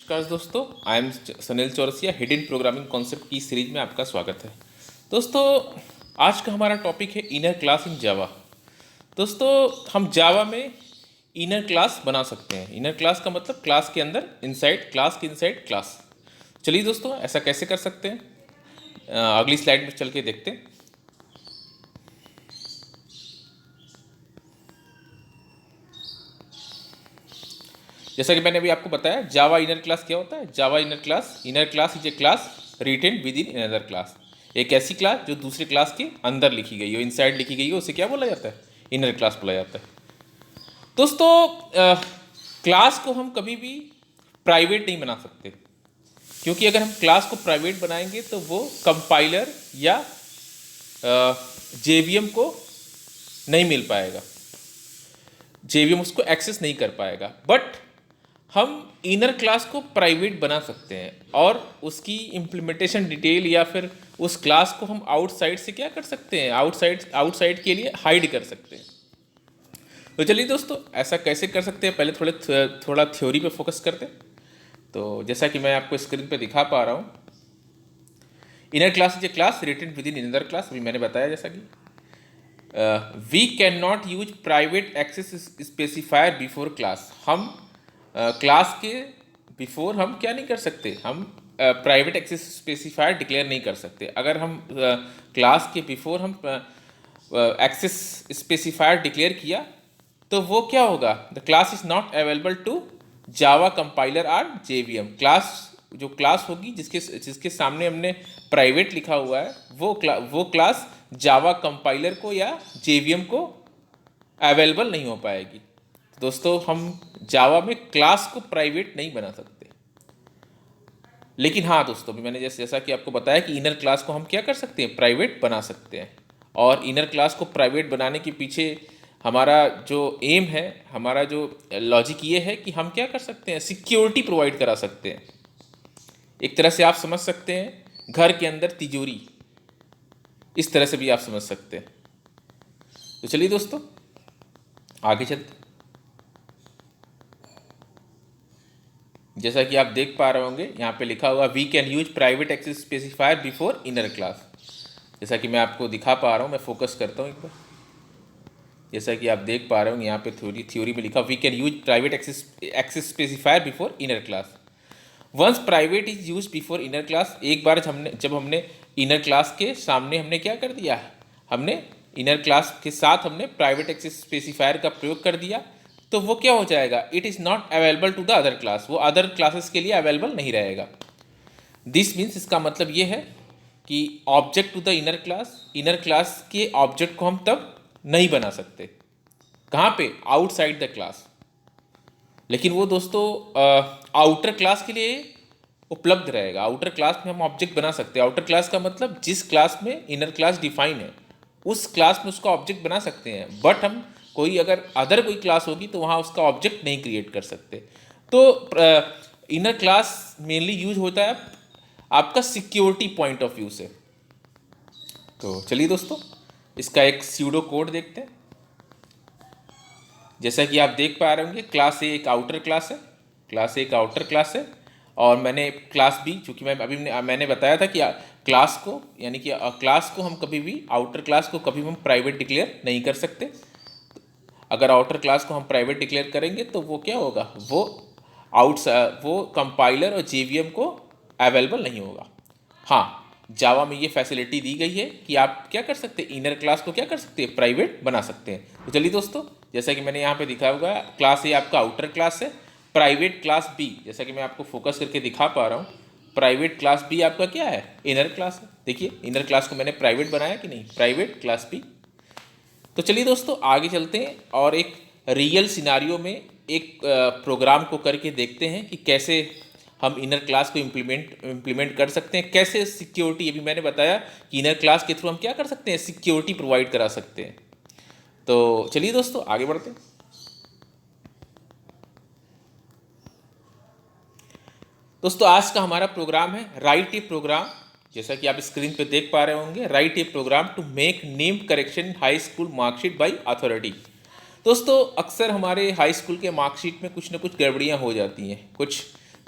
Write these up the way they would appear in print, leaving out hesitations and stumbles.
नमस्कार दोस्तों, I am Sunil Chaurasia. Hidden programming concept की सीरीज में आपका स्वागत है। दोस्तों, आज का हमारा टॉपिक है इनर क्लास इन जावा। दोस्तों, हम जावा में इनर क्लास बना सकते हैं। इनर क्लास का मतलब क्लास के अंदर, इनसाइड क्लास के इनसाइड क्लास। चलिए दोस्तों, ऐसा कैसे कर सकते हैं अगली स्लाइड में चल के देखते हैं। जैसा कि मैंने अभी आपको बताया, जावा इनर क्लास क्या होता है। Java inner class is a class written within another class. एक ऐसी क्लास जो दूसरे क्लास के अंदर लिखी गई हो, इनसाइड लिखी गई हो, उसे क्या बोला जाता है? इनर क्लास बोला जाता है। दोस्तों, क्लास को हम कभी भी प्राइवेट नहीं बना सकते, क्योंकि अगर हम क्लास को प्राइवेट बनाएंगे तो वो कंपाइलर या जेवीएम को नहीं मिल पाएगा, जेवीएम उसको एक्सेस नहीं कर पाएगा। बट हम इनर क्लास को प्राइवेट बना सकते हैं और उसकी इम्प्लीमेंटेशन डिटेल या फिर उस क्लास को हम आउटसाइड से क्या कर सकते हैं, आउटसाइड के लिए हाइड कर सकते हैं। तो चलिए दोस्तों, ऐसा कैसे कर सकते हैं, पहले थोड़ा थ्योरी पे फोकस करते हैं। तो जैसा कि मैं आपको स्क्रीन पे दिखा पा रहा हूँ, inner class is a class written within another class. अभी मैंने बताया जैसा कि we can not use private access specifier before class. हम क्लास के बिफोर हम क्या नहीं कर सकते, हम प्राइवेट एक्सेस स्पेसिफायर डिक्लेयर नहीं कर सकते। अगर हम क्लास के बिफोर हम एक्सेस स्पेसिफायर डिक्लेयर किया तो वो क्या होगा? The class is not available to Java compiler or JVM. Class जो क्लास होगी जिसके सामने हमने प्राइवेट लिखा हुआ है, वो क्लास जावा कंपाइलर को या जेवीएम को अवेलेबल नहीं हो पाएगी। दोस्तों, हम जावा में क्लास को प्राइवेट नहीं बना सकते। लेकिन हाँ दोस्तों, अभी मैंने जैसा कि आपको बताया कि इनर क्लास को हम क्या कर सकते हैं, प्राइवेट बना सकते हैं। और इनर क्लास को प्राइवेट बनाने के पीछे हमारा जो एम है, हमारा जो लॉजिक ये है कि हम क्या कर सकते हैं, सिक्योरिटी प्रोवाइड करा सकते हैं। एक तरह से आप समझ सकते हैं घर के अंदर तिजोरी, इस तरह से भी आप समझ सकते हैं। तो चलिए दोस्तों, आगे चलते। जैसा कि आप देख पा रहे होंगे, यहाँ पे लिखा हुआ we can use private access specifier before inner class. जैसा कि मैं आपको दिखा पा रहा हूँ, मैं फोकस करता हूँ एक बार। जैसा कि आप देख पा रहे होंगे, यहाँ पे थ्योरी में लिखा we can use private access specifier before inner class. Once private is use before inner class. एक बार जब हमने इनर क्लास के सामने हमने क्या कर दिया, हमने इनर क्लास के साथ हमने प्राइवेट एक्सेस स्पेसिफायर का प्रयोग कर दिया, तो वो क्या हो जाएगा? It is not available to the other class. वो अदर क्लासेस के लिए अवेलेबल नहीं रहेगा। दिस मीन्स, इसका मतलब ये है कि object to the inner class के ऑब्जेक्ट को हम तब नहीं बना सकते। कहाँ पे? Outside the class. लेकिन वो दोस्तों आउटर क्लास के लिए उपलब्ध रहेगा। आउटर क्लास में हम ऑब्जेक्ट बना सकते हैं। आउटर क्लास का मतलब जिस क्लास में इनर क्लास डिफाइन है, उस क्लास में उसका ऑब्जेक्ट बना सकते हैं। बट हम अगर अदर कोई क्लास होगी तो वहाँ उसका ऑब्जेक्ट नहीं क्रिएट कर सकते। तो इनर क्लास मेनली यूज होता है आपका सिक्योरिटी पॉइंट ऑफ व्यू से। तो चलिए दोस्तों, इसका एक स्यूडो कोड देखते हैं। जैसा कि आप देख पा रहे होंगे, क्लास ए एक आउटर क्लास है, क्लास ए एक आउटर क्लास है। और मैंने क्लास बी, चूँकि मैंने बताया था कि क्लास को, यानी कि क्लास को हम कभी भी, आउटर क्लास को कभी भी हम प्राइवेट डिक्लेयर नहीं कर सकते। अगर आउटर क्लास को हम प्राइवेट डिक्लेयर करेंगे तो वो क्या होगा, वो कंपाइलर और जेवीएम को अवेलेबल नहीं होगा। हाँ, जावा में ये फैसिलिटी दी गई है कि आप क्या कर सकते हैं, इनर क्लास को क्या कर सकते हैं, प्राइवेट बना सकते हैं। तो चलिए दोस्तों, जैसा कि मैंने यहाँ पे दिखा होगा, क्लास ए आपका आउटर क्लास है, प्राइवेट क्लास बी, जैसा कि मैं आपको फोकस करके दिखा पा रहा हूँ, प्राइवेट क्लास बी आपका क्या है, इनर क्लास है। देखिए, इनर क्लास को मैंने प्राइवेट बनाया कि नहीं, प्राइवेट क्लास बी। तो चलिए दोस्तों, आगे चलते हैं और एक रियल सिनारियो में एक प्रोग्राम को करके देखते हैं कि कैसे हम इनर क्लास को इम्प्लीमेंट कर सकते हैं, कैसे सिक्योरिटी, अभी मैंने बताया कि इनर क्लास के थ्रू हम क्या कर सकते हैं, सिक्योरिटी प्रोवाइड करा सकते हैं। तो चलिए दोस्तों, आगे बढ़ते हैं। दोस्तों, आज का हमारा प्रोग्राम है राइट ए प्रोग्राम। जैसा कि आप स्क्रीन पे देख पा रहे होंगे, write a program to make name correction high school marksheet by authority. दोस्तों, अक्सर हमारे हाई स्कूल के मार्कशीट में कुछ ना कुछ गड़बड़ियाँ हो जाती हैं, कुछ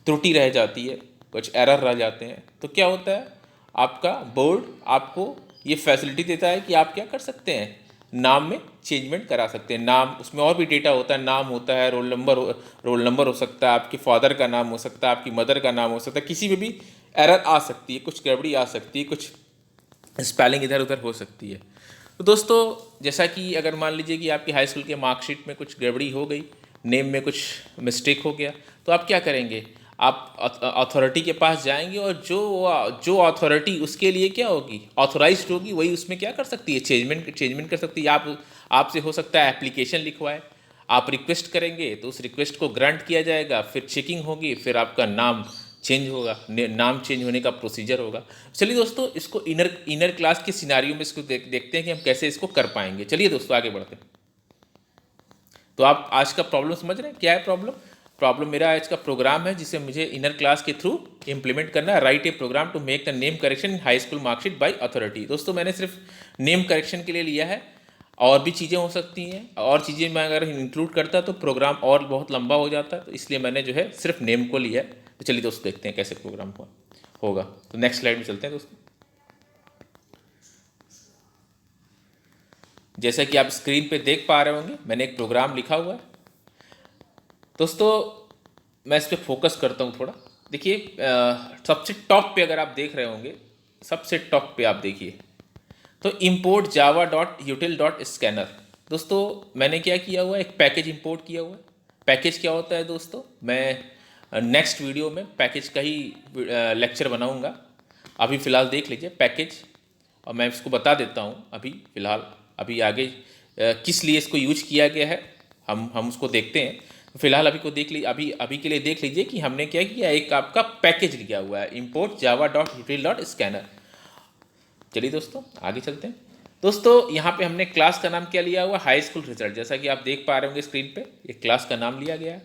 त्रुटि रह जाती है, कुछ एरर रह जाते हैं, तो क्या होता है, आपका बोर्ड आपको ये फैसिलिटी देता है कि आप क्या कर सकते हैं, नाम में चेंजमेंट करा सकते हैं। नाम, उसमें और भी डेटा होता है, नाम होता है, रोल नंबर हो सकता है, आपके फादर का नाम हो सकता है, आपकी मदर का नाम हो सकता है, किसी में भी एरर आ सकती है, कुछ गड़बड़ी आ सकती है, कुछ स्पेलिंग इधर उधर हो सकती है। तो दोस्तों, जैसा कि अगर मान लीजिए कि आपकी हाई स्कूल के मार्कशीट में कुछ गड़बड़ी हो गई, नेम में कुछ मिस्टेक हो गया, तो आप क्या करेंगे, आप अथॉरिटी के पास जाएंगे और जो अथॉरिटी उसके लिए क्या होगी, ऑथोराइज्ड होगी, वही उसमें क्या कर सकती है, चेंजमेंट कर सकती है। आपसे हो सकता है एप्लीकेशन लिखवाए, आप रिक्वेस्ट करेंगे तो उस रिक्वेस्ट को ग्रांट किया जाएगा, फिर चेकिंग होगी, फिर आपका नाम चेंज होगा, नाम चेंज होने का प्रोसीजर होगा। चलिए दोस्तों, इसको इनर क्लास के सिनारियो में इसको देखते हैं कि हम कैसे इसको कर पाएंगे। चलिए दोस्तों, आगे बढ़ते हैं। तो आप आज का प्रॉब्लम समझ रहे हैं, क्या है प्रॉब्लम मेरा आज का प्रोग्राम है जिसे मुझे इनर क्लास के थ्रू इंप्लीमेंट करना है। Write a program to make the name correction in high school marksheet by authority. दोस्तों, मैंने सिर्फ नेम करेक्शन के लिए लिया है, और भी चीज़ें हो सकती हैं, और चीज़ें मैं अगर इंक्लूड करता तो प्रोग्राम और बहुत लंबा हो जाता, तो इसलिए मैंने जो है सिर्फ नेम को लिया है। तो चलिए दोस्तों, देखते हैं कैसे प्रोग्राम होगा। तो नेक्स्ट स्लाइड में चलते हैं दोस्तों। जैसा कि आप स्क्रीन पे देख पा रहे होंगे, मैंने एक प्रोग्राम लिखा हुआ है। दोस्तों, मैं इस पर फोकस करता हूँ थोड़ा। देखिए, सबसे टॉप पे अगर आप देख रहे होंगे, सबसे टॉप पे आप देखिए, तो import java.util.scanner। दोस्तों, मैंने क्या किया हुआ है, एक पैकेज इंपोर्ट किया हुआ है। पैकेज क्या होता है दोस्तों, मैं नेक्स्ट वीडियो में पैकेज का ही लेक्चर बनाऊंगा। अभी फ़िलहाल देख लीजिए पैकेज, और मैं इसको बता देता हूँ अभी फ़िलहाल, अभी आगे किस लिए इसको यूज किया गया है हम उसको देखते हैं। फिलहाल अभी को देख लीजिए, अभी के लिए देख लीजिए कि हमने क्या किया, एक आपका पैकेज लिया हुआ है, import java.util.scanner। चलिए दोस्तों, आगे चलते हैं। दोस्तों, यहाँ पे हमने क्लास का नाम क्या लिया हुआ, हाई स्कूल रिजल्ट। जैसा कि आप देख पा रहे होंगे स्क्रीन पे, एक क्लास का नाम लिया गया है।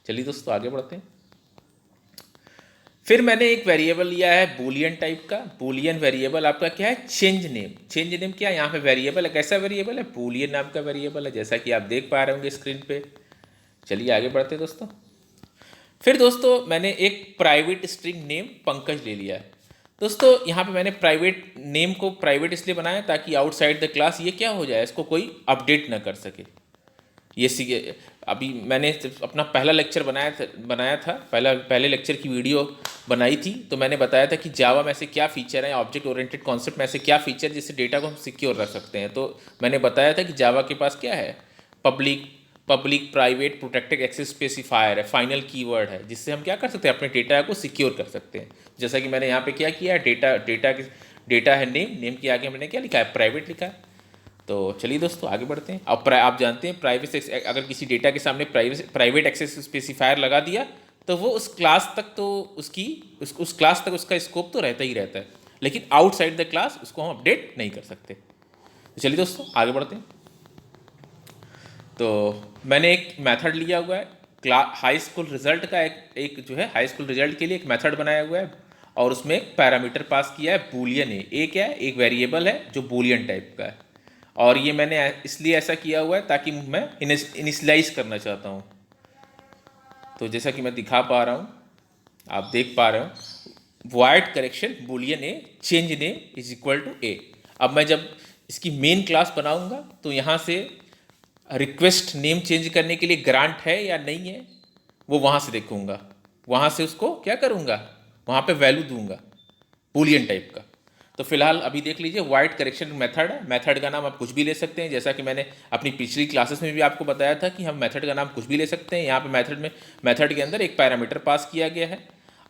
चलिए दोस्तों, आगे बढ़ते हैं। फिर मैंने एक वेरिएबल लिया है बूलियन टाइप का। बूलियन वेरिएबल आपका क्या है, चेंज नेम। चेंज नेम क्या है, यहाँ पे वेरिएबल है, कैसा वेरिएबल है, बूलियन नाम का वेरिएबल है, जैसा कि आप देख पा रहे होंगे स्क्रीन पे। चलिए आगे बढ़ते हैं दोस्तों। फिर दोस्तों, मैंने एक प्राइवेट स्ट्रिंग नेम पंकज ले लिया है। दोस्तों, यहाँ पे मैंने प्राइवेट नेम को प्राइवेट इसलिए बनाया ताकि आउटसाइड द क्लास ये क्या हो जाए, इसको कोई अपडेट ना कर सके। ये अभी मैंने अपना पहला लेक्चर बनाया था, पहले लेक्चर की वीडियो बनाई थी, तो मैंने बताया था कि जावा में ऐसे क्या फीचर है, ऑब्जेक्ट ओरिएंटेड कॉन्सेप्ट में ऐसे क्या फीचर जिससे डेटा को हम सिक्योर रख सकते हैं। तो मैंने बताया था कि जावा के पास क्या है, public private protected access specifier है, फाइनल कीवर्ड है, जिससे हम क्या कर सकते हैं, अपने डेटा को सिक्योर कर सकते हैं। जैसा कि मैंने यहाँ पे क्या किया है, डेटा है नेम के आगे मैंने क्या लिखा है, प्राइवेट लिखा है। तो चलिए दोस्तों, आगे बढ़ते हैं। अब आप जानते हैं प्राइवेसी, अगर किसी डेटा के सामने प्राइवेट एक्सेस स्पेसिफायर लगा दिया तो वो उस क्लास तक तो उस क्लास तक उसका स्कोप तो रहता ही रहता है, लेकिन आउटसाइड द क्लास उसको हम अपडेट नहीं कर सकते। तो चलिए दोस्तों, आगे बढ़ते हैं। तो मैंने एक मेथड लिया हुआ है हाई स्कूल रिजल्ट का, एक जो है हाई स्कूल रिजल्ट के लिए एक मेथड बनाया हुआ है, और उसमें एक पैरामीटर पास किया है बूलियन है। एक क्या है, एक वेरिएबल है जो बूलियन टाइप का है, और ये मैंने इसलिए ऐसा किया हुआ है ताकि मैं इनिशियलाइज करना चाहता हूँ। तो जैसा कि मैं दिखा पा रहा हूँ, आप देख पा रहे हो, void correction boolean a change name is equal to a. अब मैं जब इसकी मेन क्लास बनाऊंगा तो यहाँ से रिक्वेस्ट नेम चेंज करने के लिए ग्रांट है या नहीं है, वो वहाँ से देखूंगा, वहाँ से उसको क्या करूँगा, वहाँ पे वैल्यू दूंगा बूलियन टाइप का। तो फिलहाल अभी देख लीजिए, वाइड करेक्शन मेथड है। मेथड का नाम आप कुछ भी ले सकते हैं, जैसा कि मैंने अपनी पिछली क्लासेस में भी आपको बताया था कि हम मेथड का नाम कुछ भी ले सकते हैं। यहाँ पे मेथड के अंदर एक पैरामीटर पास किया गया है,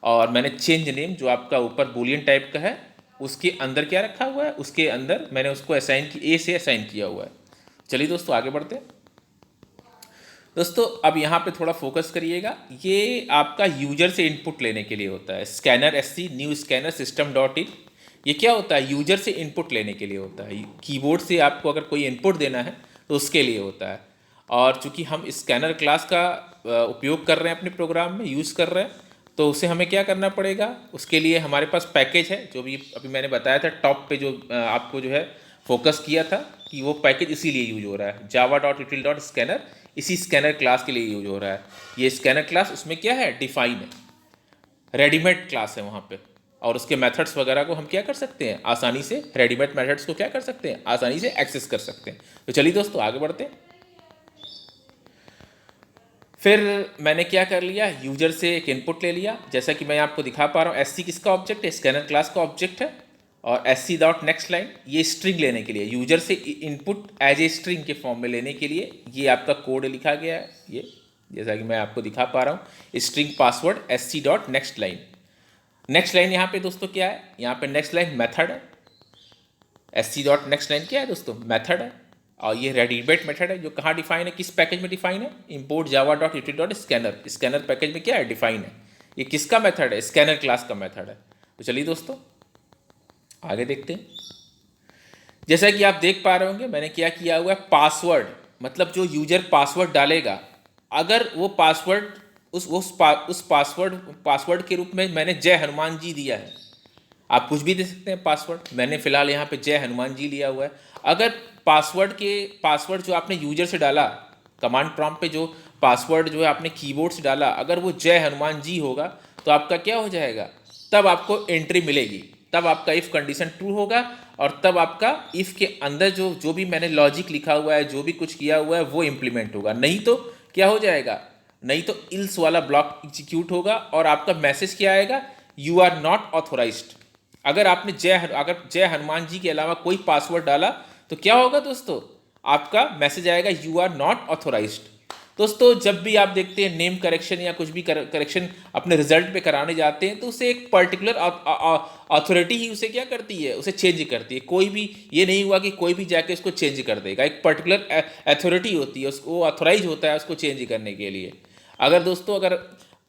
और मैंने चेंज नेम जो आपका ऊपर बूलियन टाइप का है उसके अंदर क्या रखा हुआ है, उसके अंदर मैंने उसको ए से असाइन किया हुआ है। चलिए दोस्तों, आगे बढ़ते हैं। दोस्तों, अब यहाँ पे थोड़ा फोकस करिएगा, ये आपका यूजर से इनपुट लेने के लिए होता है। Scanner SC new scanner system dot इन, ये क्या होता है, यूजर से इनपुट लेने के लिए होता है। कीबोर्ड से आपको अगर कोई इनपुट देना है तो उसके लिए होता है। और चूंकि हम स्कैनर क्लास का उपयोग कर रहे हैं अपने प्रोग्राम में, यूज़ कर रहे हैं, तो उसे हमें क्या करना पड़ेगा, उसके लिए हमारे पास पैकेज है, जो भी अभी मैंने बताया था टॉप पे, जो आपको जो है फोकस किया था कि वो पैकेज इसीलिए यूज हो रहा है, java.util.scanner, इसी स्कैनर क्लास के लिए यूज हो रहा है। ये स्कैनर क्लास उसमें क्या है, डिफाइन है। रेडीमेड क्लास है वहाँ पे, और उसके मेथड्स वगैरह को हम क्या कर सकते हैं, आसानी से रेडीमेड मेथड्स को क्या कर सकते हैं, आसानी से एक्सेस कर सकते हैं। तो चलिए दोस्तों आगे बढ़ते हैं। फिर मैंने क्या कर लिया, यूजर से एक इनपुट ले लिया, जैसा कि मैं आपको दिखा पा रहा हूँ। एससी किसका ऑब्जेक्ट है, स्कैनर क्लास का ऑब्जेक्ट है। और एससी डॉट नेक्स्ट लाइन, ये स्ट्रिंग लेने के लिए, यूजर से इनपुट एज ए स्ट्रिंग के फॉर्म में लेने के लिए ये आपका कोड लिखा गया है। ये जैसा कि मैं आपको दिखा पा रहा हूँ, string password SC dot next line. Next line यहाँ पे दोस्तों क्या है, यहाँ पे नेक्स्ट लाइन मेथड है। एससी डॉट नेक्स्ट लाइन क्या है दोस्तों, मेथड है। और ये रेडीमेड मेथड है जो कहाँ डिफाइन है, किस पैकेज में डिफाइन है, import Java dot utility dot scanner, scanner package में क्या है, डिफाइन है। ये किसका मेथड है, स्कैनर क्लास का मेथड है। तो चलिए दोस्तों आगे देखते हैं। जैसा कि आप देख पा रहे होंगे, मैंने क्या किया हुआ है, पासवर्ड, मतलब जो यूजर पासवर्ड डालेगा, अगर वो पासवर्ड उस पासवर्ड के रूप में मैंने जय हनुमान जी दिया है। आप कुछ भी दे सकते हैं पासवर्ड, मैंने फिलहाल यहाँ पे जय हनुमान जी लिया हुआ है। अगर पासवर्ड जो आपने यूजर से डाला, कमांड प्रॉम्प्ट पे जो पासवर्ड जो है आपने कीबोर्ड से डाला, अगर वो जय हनुमान जी होगा तो आपका क्या हो जाएगा, तब आपको एंट्री मिलेगी, तब आपका इफ़ कंडीशन ट्रू होगा, और तब आपका इफ़ के अंदर जो भी मैंने लॉजिक लिखा हुआ है, जो भी कुछ किया हुआ है वो इम्प्लीमेंट होगा। नहीं तो क्या हो जाएगा, नहीं तो इल्स वाला ब्लॉक एग्जीक्यूट होगा और आपका मैसेज क्या आएगा, यू आर नॉट ऑथोराइज्ड। अगर आपने जय हनुमान जी के अलावा कोई पासवर्ड डाला तो क्या होगा दोस्तों, आपका मैसेज आएगा यू आर नॉट ऑथोराइज्ड। दोस्तों जब भी आप देखते हैं नेम करेक्शन या कुछ भी करेक्शन अपने रिजल्ट पे कराने जाते हैं, तो उसे एक पर्टिकुलर अथॉरिटी ही उसे क्या करती है, उसे चेंज करती है। कोई भी ये नहीं हुआ कि कोई भी जाके उसको चेंज कर देगा, एक पर्टिकुलर अथॉरिटी होती है, उसको अथोराइज होता है उसको चेंज करने के लिए। अगर दोस्तों अगर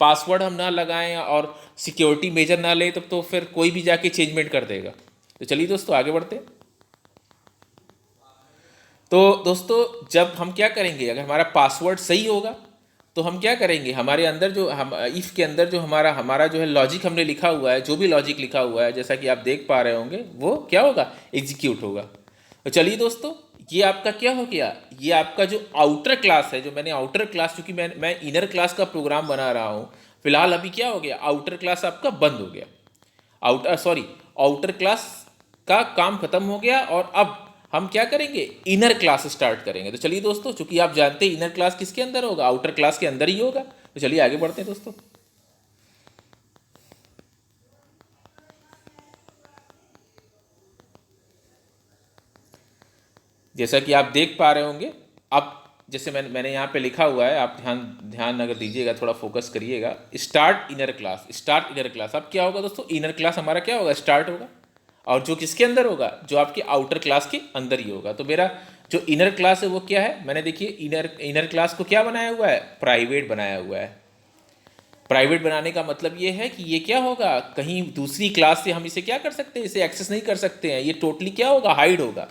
पासवर्ड हम ना लगाएं और सिक्योरिटी मेजर ना लें, तब तो फिर कोई भी जाके चेंजमेंट कर देगा। तो चलिए दोस्तों आगे बढ़ते हैं। तो दोस्तों जब हम क्या करेंगे, अगर हमारा पासवर्ड सही होगा तो हम क्या करेंगे, हमारे अंदर जो हम इफ़ के अंदर जो हमारा जो है लॉजिक हमने लिखा हुआ है, जो भी लॉजिक लिखा हुआ है, जैसा कि आप देख पा रहे होंगे, वो क्या होगा, एग्जीक्यूट होगा। तो चलिए दोस्तों ये आपका क्या हो गया, ये आपका जो आउटर क्लास है, जो मैंने आउटर क्लास, चूंकि मैं इनर क्लास का प्रोग्राम बना रहा हूँ फिलहाल, अभी क्या हो गया, आउटर क्लास आपका बंद हो गया, आउटर क्लास का काम खत्म हो गया, और अब हम क्या करेंगे, इनर क्लास स्टार्ट करेंगे। तो चलिए दोस्तों, चूंकि आप जानते हैं इनर क्लास किसके अंदर होगा, आउटर क्लास के अंदर ही होगा। तो चलिए आगे बढ़ते हैं दोस्तों। जैसा कि आप देख पा रहे होंगे, अब जैसे मैंने यहाँ पे लिखा हुआ है, आप ध्यान ध्यान अगर दीजिएगा, थोड़ा फोकस करिएगा, start inner class, start inner class. अब क्या होगा दोस्तों, इनर क्लास हमारा क्या होगा, स्टार्ट होगा, और जो किसके अंदर होगा, जो आपके आउटर क्लास के अंदर ही होगा। तो मेरा जो इनर क्लास है वो क्या है, मैंने देखिए इनर क्लास को क्या बनाया हुआ है, प्राइवेट बनाया हुआ है। प्राइवेट बनाने का मतलब ये है कि ये क्या होगा, कहीं दूसरी क्लास से हम इसे क्या कर सकते हैं, इसे एक्सेस नहीं कर सकते हैं, ये टोटली क्या होगा, हाइड होगा।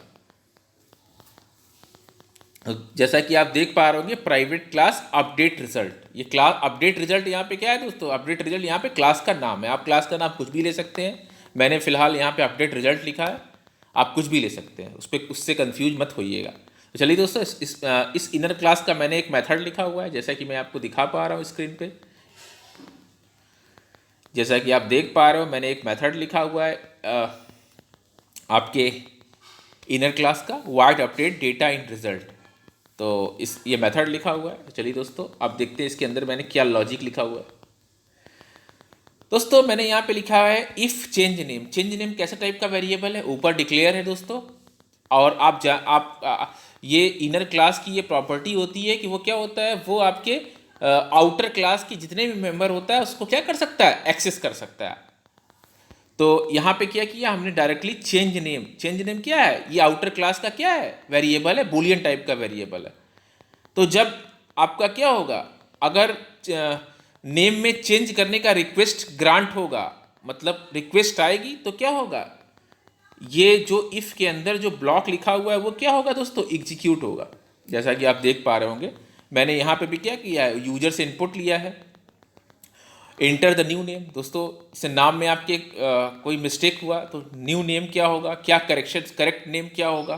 जैसा कि आप देख पा रहे होंगे, प्राइवेट क्लास अपडेट रिजल्ट, ये क्लास अपडेट रिजल्ट यहाँ पे क्या है दोस्तों, अपडेट रिजल्ट यहाँ पे क्लास का नाम है। आप क्लास का नाम कुछ भी ले सकते हैं, मैंने फिलहाल यहाँ पे अपडेट रिजल्ट लिखा है, आप कुछ भी ले सकते हैं, उससे कंफ्यूज मत होइएगा। तो चलिए दोस्तों इस इनर क्लास का मैंने एक मेथड लिखा हुआ है, जैसा कि मैं आपको दिखा पा रहा हूँ स्क्रीन पे। जैसा कि आप देख पा रहे हो, मैंने एक मेथड लिखा हुआ है आपके इनर क्लास का, वाइड अपडेट डेटा इन रिजल्ट। तो ये मेथड लिखा हुआ है। चलिए दोस्तों अब देखते हैं इसके अंदर मैंने क्या लॉजिक लिखा हुआ है। दोस्तों मैंने यहाँ पे लिखा है if change name. Change name कैसा टाइप का वेरिएबल है, ऊपर डिक्लेयर है दोस्तों, और ये इनर क्लास की ये प्रॉपर्टी होती है कि वो क्या होता है, वो आपके आउटर क्लास के जितने भी मेंबर होता है उसको क्या कर सकता है, एक्सेस कर सकता है। तो यहाँ पे क्या किया हमने, directly change name. Change name क्या है, ये आउटर क्लास का क्या है, वेरिएबल है, बूलियन टाइप का वेरिएबल है। तो जब आपका क्या होगा, अगर नेम में चेंज करने का रिक्वेस्ट ग्रांट होगा, मतलब रिक्वेस्ट आएगी, तो क्या होगा, ये जो इफ़ के अंदर जो ब्लॉक लिखा हुआ है वो क्या होगा दोस्तों, एग्जीक्यूट होगा। जैसा कि आप देख पा रहे होंगे, मैंने यहाँ पे भी क्या किया है, यूजर से इनपुट लिया है, एंटर द न्यू नेम। दोस्तों से नाम में आपके कोई मिस्टेक हुआ तो न्यू नेम क्या होगा, क्या करेक्ट नेम क्या होगा,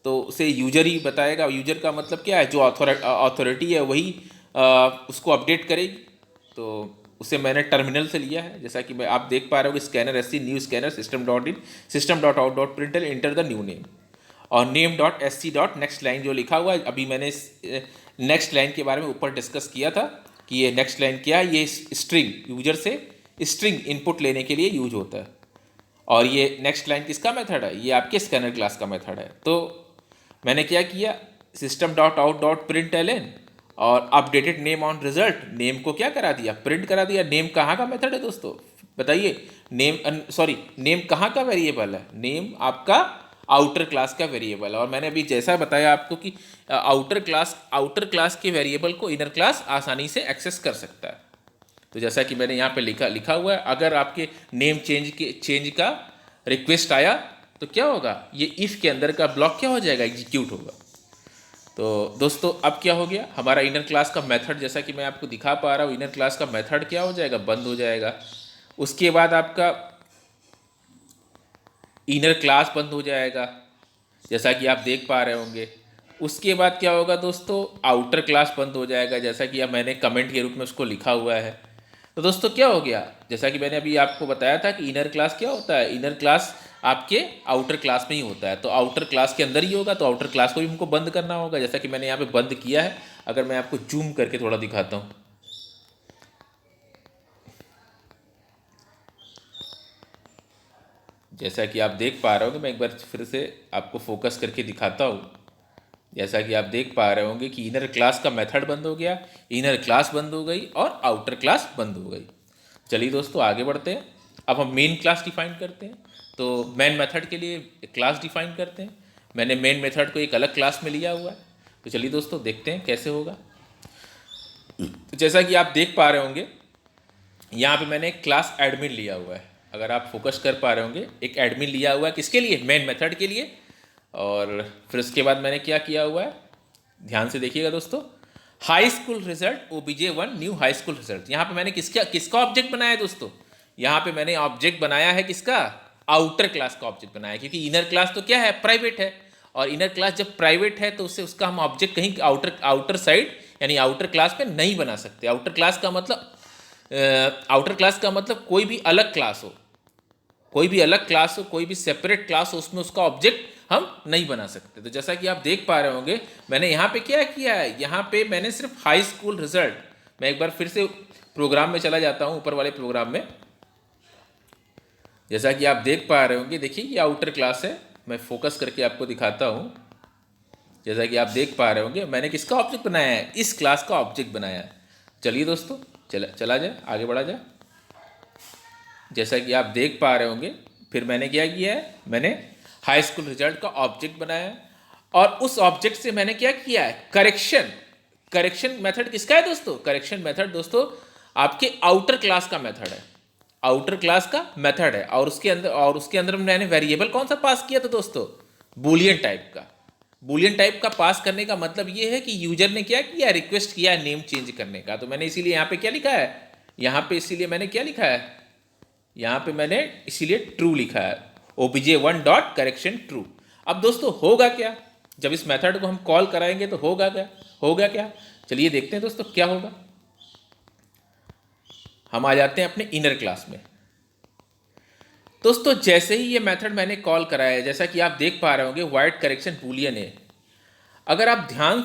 तो उसे यूजर ही बताएगा। यूजर का मतलब क्या है, जो अथॉरिटी है वही उसको अपडेट करेगी। तो उसे मैंने टर्मिनल से लिया है, जैसा कि मैं आप देख पा रहे हो कि scanner S C new scanner system dot in system dot out dot println enter the new name, और name dot S C dot next line जो लिखा हुआ है, अभी मैंने नेक्स्ट लाइन के बारे में ऊपर डिस्कस किया था कि ये नेक्स्ट लाइन क्या है, ये स्ट्रिंग यूजर से स्ट्रिंग इनपुट लेने के लिए यूज होता है, और ये नेक्स्ट लाइन किसका मेथड है, ये आपके स्कैनर क्लास का मेथड है। तो मैंने क्या किया, system dot out dot print L N और updated name on result, name को क्या करा दिया, प्रिंट करा दिया। नेम कहाँ का मेथड है दोस्तों, बताइए, नेम कहाँ का वेरिएबल है, नेम आपका आउटर क्लास का वेरिएबल है। और मैंने अभी जैसा बताया आपको कि आउटर क्लास के वेरिएबल को इनर क्लास आसानी से एक्सेस कर सकता है। तो जैसा कि मैंने यहाँ पे लिखा हुआ है, अगर आपके नेम चेंज का रिक्वेस्ट आया तो क्या होगा, ये इफ़ के अंदर का ब्लॉक क्या हो जाएगा, एग्जीक्यूट होगा। तो दोस्तों अब क्या हो गया, हमारा इनर क्लास का मेथड, जैसा कि मैं आपको दिखा पा रहा हूँ, इनर क्लास का मेथड क्या हो जाएगा, बंद हो जाएगा। उसके बाद आपका इनर क्लास बंद हो जाएगा, जैसा कि आप देख पा रहे होंगे। उसके बाद क्या होगा दोस्तों, आउटर क्लास बंद हो जाएगा, जैसा कि अब मैंने कमेंट के रूप में उसको लिखा हुआ है। तो दोस्तों क्या हो गया, जैसा कि मैंने अभी आपको बताया था कि इनर क्लास क्या होता है, इनर क्लास आपके आउटर क्लास में ही होता है, तो आउटर क्लास के अंदर ही होगा, तो आउटर क्लास को भी हमको बंद करना होगा, जैसा कि मैंने यहाँ पे बंद किया है। अगर मैं आपको जूम करके थोड़ा दिखाता हूँ, जैसा कि आप देख पा रहे होंगे, मैं एक बार फिर से आपको फोकस करके दिखाता हूँ। जैसा कि आप देख पा रहे होंगे कि इनर क्लास का मेथड बंद हो गया, इनर क्लास बंद हो गई और आउटर क्लास बंद हो गई। चलिए दोस्तों आगे बढ़ते हैं। अब हम मेन क्लास डिफाइन करते हैं। तो मेन मेथड के लिए क्लास डिफाइन करते हैं। मैंने मेन मेथड को एक अलग क्लास में लिया हुआ है। तो चलिए दोस्तों देखते हैं कैसे होगा। तो जैसा कि आप देख पा रहे होंगे, यहाँ पे मैंने एक क्लास एडमिन लिया हुआ है। अगर आप फोकस कर पा रहे होंगे, एक एडमिन लिया हुआ है किसके लिए, मेन मेथड के लिए। और फिर उसके बाद मैंने क्या किया हुआ है, ध्यान से देखिएगा दोस्तों, high school result OBJ1 new high school result. यहाँ पे मैंने किसका ऑब्जेक्ट बनाया है दोस्तों, यहाँ पे मैंने ऑब्जेक्ट बनाया है किसका, आउटर क्लास का ऑब्जेक्ट बनाया है, क्योंकि इनर क्लास तो क्या है, प्राइवेट है, और इनर क्लास जब प्राइवेट है तो उसका हम ऑब्जेक्ट कहीं आउटर साइड यानी आउटर क्लास पे नहीं बना सकते। आउटर क्लास का मतलब कोई भी अलग क्लास हो, कोई भी सेपरेट क्लास हो, उसमें उसका ऑब्जेक्ट हम नहीं बना सकते। तो जैसा कि आप देख पा रहे होंगे, मैंने यहाँ पे क्या किया है, यहाँ पे मैंने सिर्फ हाई स्कूल रिजल्ट, मैं एक बार फिर से प्रोग्राम में चला जाता हूँ, ऊपर वाले प्रोग्राम में। जैसा कि आप देख पा रहे होंगे, देखिए ये आउटर क्लास है, मैं फोकस करके आपको दिखाता हूँ। जैसा कि आप देख पा रहे होंगे, मैंने किसका ऑब्जेक्ट बनाया है, इस क्लास का ऑब्जेक्ट बनाया है। चलिए दोस्तों चला जाए, आगे बढ़ा जाए। जैसा कि आप देख पा रहे होंगे, फिर मैंने क्या किया है, मैंने हाई स्कूल रिजल्ट का ऑब्जेक्ट बनाया है, और उस ऑब्जेक्ट से मैंने क्या किया है, करेक्शन मेथड किसका है दोस्तों, करेक्शन मेथड दोस्तों आपके आउटर क्लास का मेथड है, आउटर क्लास का मेथड है। और उसके अंदर मैंने वेरिएबल कौन सा पास किया था दोस्तों, बूलियन टाइप का पास करने का मतलब ये है कि यूजर ने क्या किया, रिक्वेस्ट किया नेम चेंज करने का। तो मैंने इसीलिए यहाँ पे क्या लिखा है, यहाँ पे इसीलिए मैंने क्या लिखा है, यहाँ पे मैंने इसीलिए ट्रू लिखा है, OBJ1 डॉट करेक्शन ट्रू। अब दोस्तों होगा क्या, जब इस मेथड को हम कॉल कराएंगे तो होगा क्या, चलिए देखते हैं दोस्तों क्या होगा। हम आ जाते हैं अपने इनर क्लास में। दोस्तों जैसे ही ये मेथड मैंने कॉल कराया है, जैसा कि आप देख पा रहे होंगे, वाइड करेक्शन बूलियन है। अगर आप ध्यान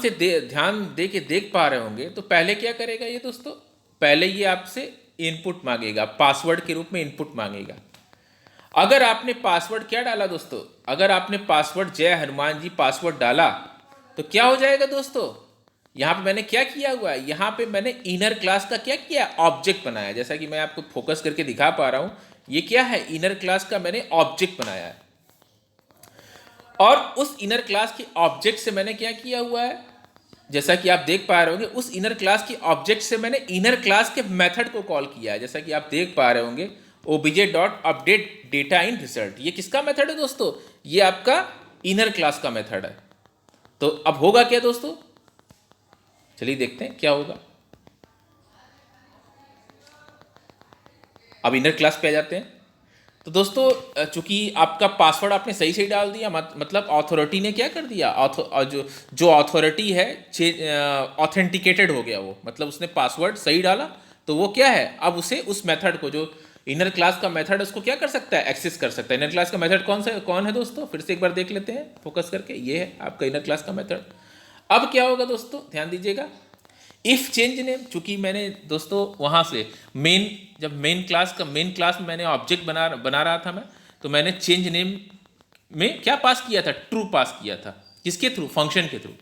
दे के देख पा रहे होंगे, तो पहले क्या करेगा ये दोस्तों, पहले ये आपसे इनपुट मांगेगा, पासवर्ड के रूप में इनपुट मांगेगा। अगर आपने पासवर्ड क्या डाला दोस्तों, अगर आपने पासवर्ड जय हनुमान जी पासवर्ड डाला, तो क्या हो जाएगा दोस्तों, यहाँ पे मैंने क्या किया हुआ है, यहाँ पे मैंने इनर क्लास का क्या किया, ऑब्जेक्ट बनाया। जैसा कि मैं आपको फोकस करके दिखा पा रहा हूँ, ये क्या है, इनर क्लास का मैंने ऑब्जेक्ट बनाया है, और उस इनर क्लास के ऑब्जेक्ट से मैंने क्या किया हुआ है, जैसा कि आप देख पा रहे होंगे, उस इनर क्लास के ऑब्जेक्ट से मैंने इनर क्लास के मेथड को कॉल किया है। जैसा कि आप देख पा रहे होंगे, OBJ डॉट अपडेट डेटा इन रिजल्ट, ये किसका मेथड है दोस्तों, ये आपका इनर क्लास का मेथड है। तो अब होगा क्या दोस्तों, चलिए देखते हैं क्या होगा। अब इनर क्लास पे आ जाते हैं। तो दोस्तों चूंकि आपका पासवर्ड आपने सही डाल दिया, मतलब अथॉरिटी ने क्या कर दिया, जो अथॉरिटी है ऑथेंटिकेटेड हो गया वो, मतलब उसने पासवर्ड सही डाला, तो वो क्या है, अब उसे उस मेथड को, जो इनर क्लास का मेथड उसको क्या कर सकता है, एक्सेस कर सकता है। इनर क्लास का मेथड कौन है दोस्तों, फिर से एक बार देख लेते हैं फोकस करके, ये है आपका इनर क्लास का मेथड। अब क्या होगा दोस्तों, ध्यान दीजिएगा, इफ चेंज नेम, चूंकि मैंने दोस्तों वहाँ से जब मेन क्लास में मैंने ऑब्जेक्ट बना रहा था मैं, तो मैंने चेंज नेम में क्या पास किया था, ट्रू पास किया था। किसके थ्रू, फंक्शन के थ्रू,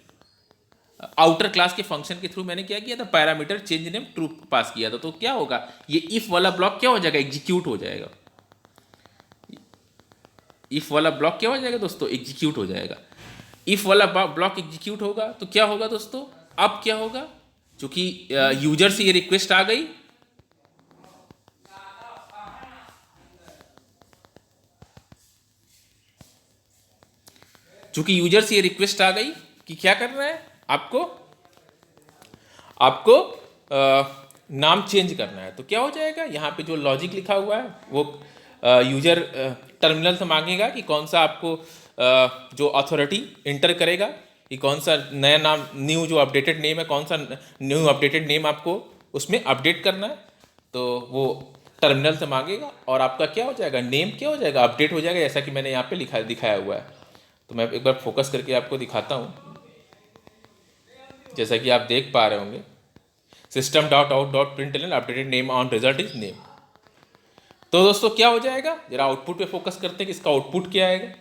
आउटर क्लास के फंक्शन के थ्रू मैंने क्या किया था, पैरामीटर चेंज नेम ट्रू पास किया था। तो क्या होगा, ये इफ वाला ब्लॉक क्या हो जाएगा, एग्जीक्यूट हो जाएगा। इफ वाला ब्लॉक क्या हो जाएगा दोस्तों, एग्जीक्यूट हो जाएगा। इफ वाला ब्लॉक एग्जीक्यूट होगा तो क्या होगा दोस्तों, अब क्या होगा, चूंकि यूजर से ये रिक्वेस्ट आ गई, चूंकि यूजर से ये रिक्वेस्ट आ गई कि क्या करना है, आपको नाम चेंज करना है, तो क्या हो जाएगा, यहाँ पे जो लॉजिक लिखा हुआ है वो यूजर टर्मिनल से मांगेगा कि कौन सा आपको जो अथॉरिटी इंटर करेगा कि कौन सा नया नाम, न्यू जो अपडेटेड नेम है, कौन सा न्यू अपडेटेड नेम आपको उसमें अपडेट करना है, तो वो टर्मिनल से मांगेगा और आपका क्या हो जाएगा, नेम क्या हो जाएगा, अपडेट हो जाएगा, जैसा कि मैंने यहाँ पे दिखाया हुआ है। तो मैं एक बार फोकस करके आपको दिखाता हूँ, जैसा कि आप देख पा रहे होंगे, system.out.println updated name on result is name. तो दोस्तों क्या हो जाएगा, जरा आउटपुट पे फोकस करते हैं कि इसका आउटपुट क्या आएगा।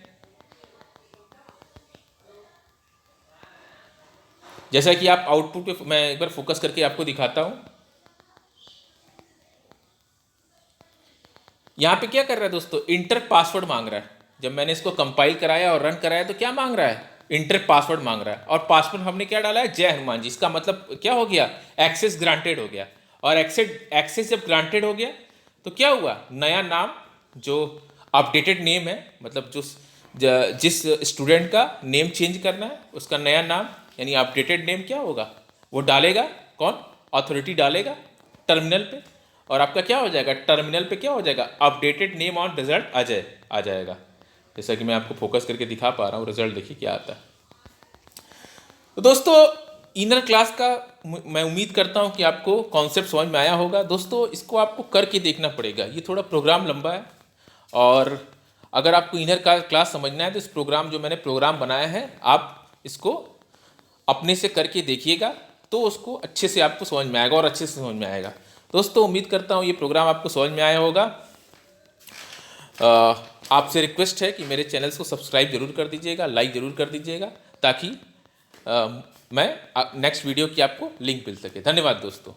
जैसा कि आप आउटपुट पे, मैं एक बार फोकस करके आपको दिखाता हूं, यहां पे क्या कर रहा है दोस्तों, इंटर पासवर्ड मांग रहा है। जब मैंने इसको कंपाइल कराया और रन कराया तो क्या मांग रहा है, इंटर पासवर्ड मांग रहा है। और पासवर्ड हमने क्या डाला है, जय हनुमान जी। इसका मतलब क्या हो गया, एक्सेस ग्रांटेड हो गया। और एक्सेस जब ग्रांटेड हो गया तो क्या हुआ, नया नाम जो अपडेटेड नेम है, मतलब जिस स्टूडेंट का नेम चेंज करना है उसका नया नाम यानी अपडेटेड नेम क्या होगा, वो डालेगा कौन, अथॉरिटी डालेगा टर्मिनल पे, और आपका क्या हो जाएगा, टर्मिनल पे क्या हो जाएगा, updated name on result Ajay आ जाएगा। जैसा कि मैं आपको फोकस करके दिखा पा रहा हूँ, रिजल्ट देखिए क्या आता है। तो दोस्तों इनर क्लास का मैं उम्मीद करता हूँ कि आपको कॉन्सेप्ट समझ में आया होगा। दोस्तों इसको आपको करके देखना पड़ेगा, ये थोड़ा प्रोग्राम लंबा है, और अगर आपको इनर क्लास समझना है तो इस प्रोग्राम, जो मैंने प्रोग्राम बनाया है, आप इसको अपने से करके देखिएगा तो उसको अच्छे से आपको समझ में आएगा और अच्छे से समझ में आएगा। दोस्तों उम्मीद करता हूँ ये प्रोग्राम आपको समझ में आया होगा। आपसे रिक्वेस्ट है कि मेरे चैनल्स को सब्सक्राइब जरूर कर दीजिएगा, लाइक ज़रूर कर दीजिएगा, ताकि मैं नेक्स्ट वीडियो की आपको लिंक मिल सके। धन्यवाद दोस्तों।